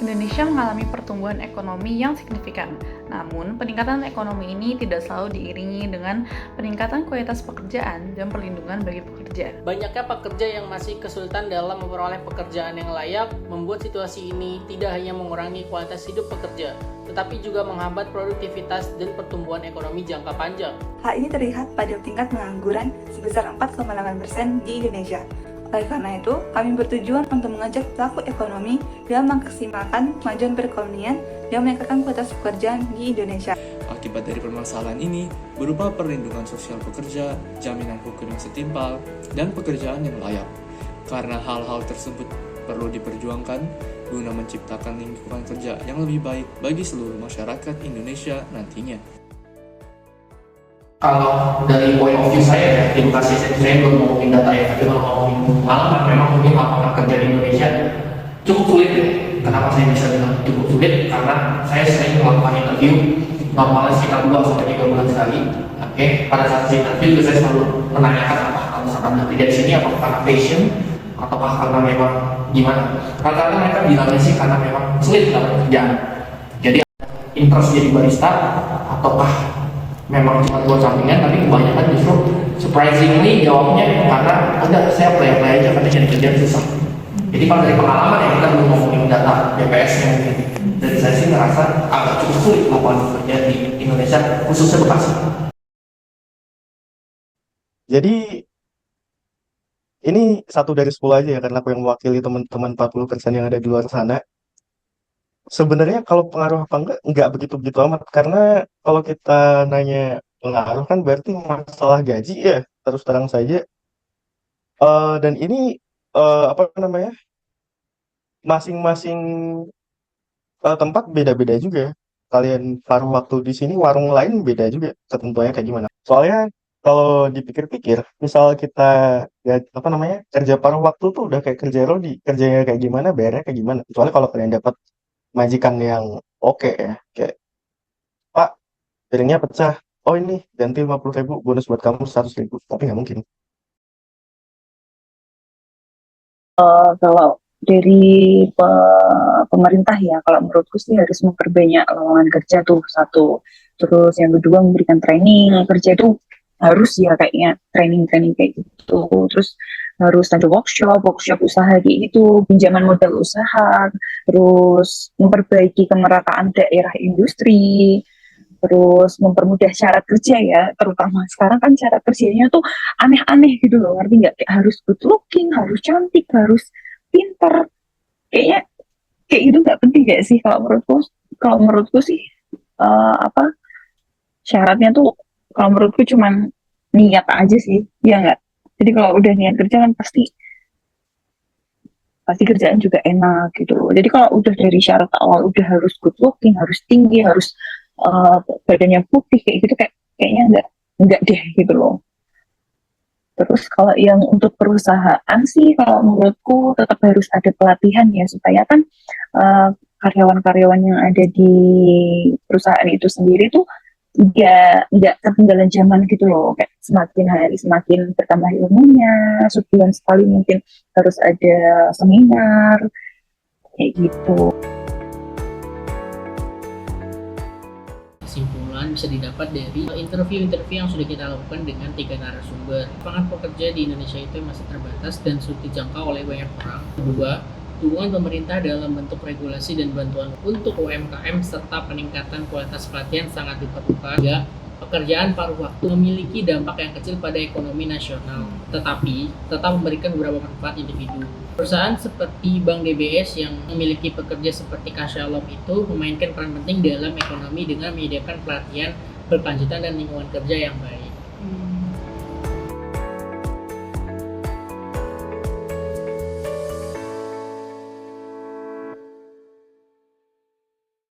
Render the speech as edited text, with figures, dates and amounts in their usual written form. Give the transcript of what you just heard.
Indonesia mengalami pertumbuhan ekonomi yang signifikan. Namun, peningkatan ekonomi ini tidak selalu diiringi dengan peningkatan kualitas pekerjaan dan perlindungan bagi pekerja. Banyaknya pekerja yang masih kesulitan dalam memperoleh pekerjaan yang layak membuat situasi ini tidak hanya mengurangi kualitas hidup pekerja, tetapi juga menghambat produktivitas dan pertumbuhan ekonomi jangka panjang. Hal ini terlihat pada tingkat pengangguran sebesar 4,8% di Indonesia. Oleh karena itu, kami bertujuan untuk mengajak pelaku ekonomi dalam memaksimalkan kemajuan perekonomian dan meningkatkan kualitas pekerjaan di Indonesia. Akibat dari permasalahan ini berupa perlindungan sosial pekerja, jaminan hukum yang setimpal, dan pekerjaan yang layak. Karena hal-hal tersebut perlu diperjuangkan guna menciptakan lingkungan kerja yang lebih baik bagi seluruh masyarakat Indonesia nantinya. Kalau dari point of view saya, edukasi saya belum ngomongin data ya, tapi kalau ngomongin pengalaman, memang mungkin lapangan kerja di Indonesia cukup sulit ya. Kenapa saya bisa bilang cukup sulit? Karena saya sering melakukan interview, normalnya sekitar 2-3 bulan sekali. Oke, pada saat saya interview saya selalu menanyakan apakah misalkan kerja di sini apakah karena passion ataukah karena memang gimana. Rata-rata mereka bilangnya sih karena memang sulit dalam kerjaan. Jadi interest jadi barista ataukah memang cuma buat sampingan, tapi kebanyakan justru surprisingly jawabnya karena udah saya apply aja karena jadi kerjaan susah. Jadi kalau dari pengalaman ya kita belum ngomongin data BPS-nya mungkin. Dari saya sih ngerasa agak cukup sulit lapangan kerja di Indonesia khususnya Bekasi. Jadi ini 1 dari 10 aja ya, karena aku yang mewakili teman-teman 40% yang ada di luar sana. Sebenarnya kalau pengaruh apa enggak begitu-begitu amat, karena kalau kita nanya pengaruh kan berarti masalah gaji ya, terus terang saja. Dan ini apa namanya, masing-masing tempat beda-beda juga ya. Kalian paruh waktu di sini, warung lain beda juga ketentuannya kayak gimana. Soalnya kalau dipikir-pikir, misal kita ya, apa namanya, kerja paruh waktu tuh udah kayak kerja rodi, kerjanya kayak gimana, bayarnya kayak gimana. Kecuali kalau kalian dapat majikan yang oke ya, kayak Pak, piringnya pecah, oh ini ganti 50.000, bonus buat kamu 100.000, tapi nggak mungkin. Kalau dari pemerintah ya, kalau menurutku sih harus memperbanyak lowongan kerja tuh satu. Terus yang kedua memberikan training kerja itu harus ya kayaknya training kayak gitu. Terus harus ada workshop usaha kayak gitu, pinjaman modal usaha, terus memperbaiki kemerataan daerah industri, terus mempermudah syarat kerja ya, terutama sekarang kan syarat kerjanya tuh aneh-aneh gitu loh, ngerti nggak? Kayak harus good looking, harus cantik, harus pinter, kayaknya kayak gitu nggak penting gak sih kalau menurutku sih apa syaratnya tuh kalau menurutku cuman niat aja sih, ya nggak? Jadi kalau udah niat kerja kan pasti pasti kerjaan juga enak gitu loh. Jadi kalau udah dari syarat awal udah harus good looking, harus tinggi, harus badannya putih kayak gitu kayaknya enggak deh gitu loh. Terus kalau yang untuk perusahaan sih kalau menurutku tetap harus ada pelatihan ya supaya kan karyawan-karyawan yang ada di perusahaan itu sendiri tuh nggak ketinggalan zaman gitu loh, kayak semakin hari semakin bertambah ilmunya, sebulan sekali mungkin harus ada seminar kayak gitu. Kesimpulan bisa didapat dari interview-interview yang sudah kita lakukan dengan 3 narasumber. Lapangan pekerja di Indonesia itu masih terbatas dan sulit dijangkau oleh banyak orang. Kedua, dukungan pemerintah dalam bentuk regulasi dan bantuan untuk UMKM serta peningkatan kualitas pelatihan sangat diperlukan. Tiga, pekerjaan paruh waktu memiliki dampak yang kecil pada ekonomi nasional, tetapi tetap memberikan beberapa manfaat individu. Perusahaan seperti Bank DBS yang memiliki pekerja seperti Kashalom itu memainkan peran penting dalam ekonomi dengan menyediakan pelatihan berkelanjutan dan lingkungan kerja yang baik.